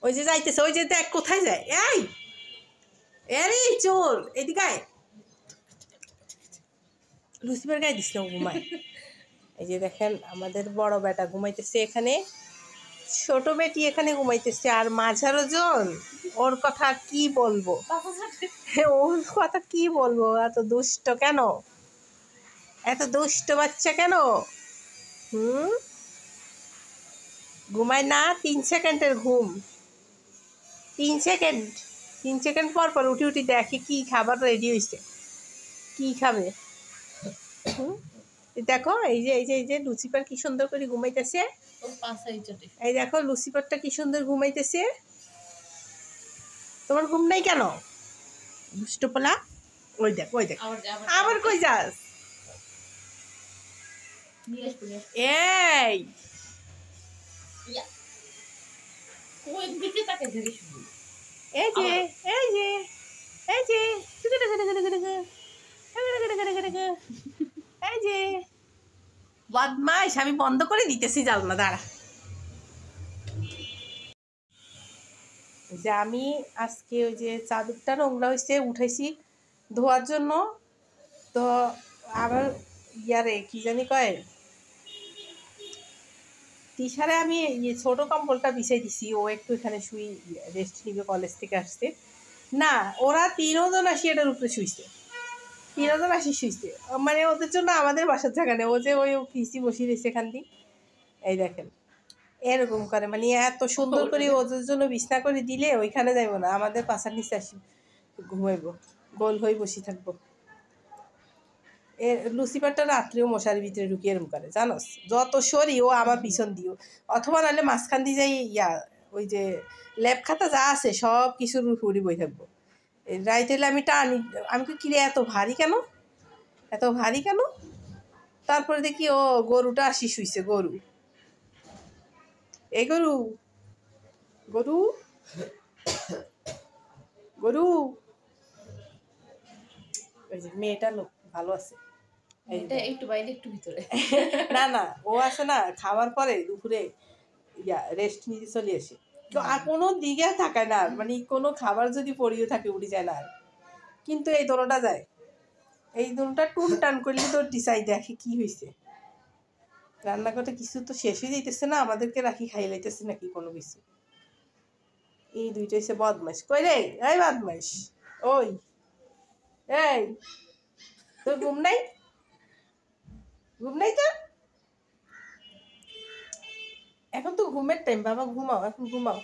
ওই যে যাইতেছে, ওই যে দেখ কোথায় যায়। এই আরে চোর, এদিকে আয়। লুসিফার গায়ে দিস না, ঘুমায়। এই যে দেখেন আমাদের বড় বেটা ঘুমাইতেছে এখানে, ছোট বেটি এখানে ঘুমাইতেছে, আর মাঝারো জন ওর কথা কি বলবো, ওর কথা কি বলবো, এত দুষ্ট কেন, এত দুষ্ট বাচ্চা কেন? ঘুমায় না, 3 সেকেন্ডের ঘুম, 3 সেকেন্ড, 3 সেকেন্ড পর পর উঠি উঠি দেখে কি খাবার রেডি হয়েছে, কি খাবে। দেখো এই যে এই যে এই যে লুসিফার কি সুন্দর করে ঘুমাইতেছে, এই দেখো লুসিফারটা কি সুন্দর ঘুমাইতেছে। তোমার ঘুম নাই কেন দুষ্ট পোলা? ওই দেখ ওই দেখ, আবার কই যাস? এই এই যে এই যে এই যে এই যে বদমাইশ, আমি বন্ধ করে দিতেছি জানলা, দাঁড়া। যে আমি আজকে ওই যে চাদরটা নোংরা হয়েছে উঠাইছি ধোয়ার জন্য, তো আবার ইয়ারে কি জানি কয় তিশারে আমি ছোট কম্বলটা বিছাই দিছি, ও একটু এখানে শুই রেস্ট নিবে, কলেজ থেকে আসছে না। ওরা 3জন আসি এটার উপরে শুইছে, 3জন আসি শুইছে, মানে ওদের জন্য আমাদের বাসার জায়গা নেই। ও যে ওই পিসি বসিয়ে রয়েছে এখান দিয়ে, এই দেখেন এরকম করে, মানে এত সুন্দর করে ওদের জন্য বিছনা করে দিলে ওইখানে যাইব না, আমাদের পাশার নিচে আসি ঘুমাইব, গোল হয়ে বসে থাকবো। লুসিফারটা রাত্রেও মশারির ভিতরে ঢুকিয়ে এরম করে জানোস, যত সরি ও আমার পিছন দিও, অথবা নাহলে মাঝখান দিয়ে যাই ওই যে ল্যাব খাতা যা আছে সব কিছুর উপরই বই থাকবো। রাইট এলে আমি টানি, আমি তো কিরে এত ভারী কেন, এত ভারী কেন? তারপরে দেখি ও গরুটা আসি শুইছে, গরু, এই গরু, গরু, গরু, ওই যে মেয়েটা লোক ভালো আছে, একটু বাইরে একটু ভিতরে। না না, ও আসে না খাওয়ার পরে দুপুরে রেস্ট নিতে চলে আসে, তো আর কোনো দিকে থাকায় না, মানে কোনো খাবার যদি পড়িয়ে থাকে উঠে যায় না আর। কিন্তু এই দোনোটা যায়, এই দোনোটা টুন টান করলে তো ডিসাইড দেখে কি হয়েছে, রান্না করতে কিছু তো শেষ হয়ে যাইতেছে না, আমাদেরকে রাখি খাই লাইতেছে নাকি কোনো কিছু। এই দুইটা হচ্ছে বদমাইশ। কই রে এই বদমাইশ, ওই এই তোর ঘুম নাই, ঘুম নাই তো? এখন তো ঘুমের টাইম বাবা, ঘুমাও, এখন ঘুমাও।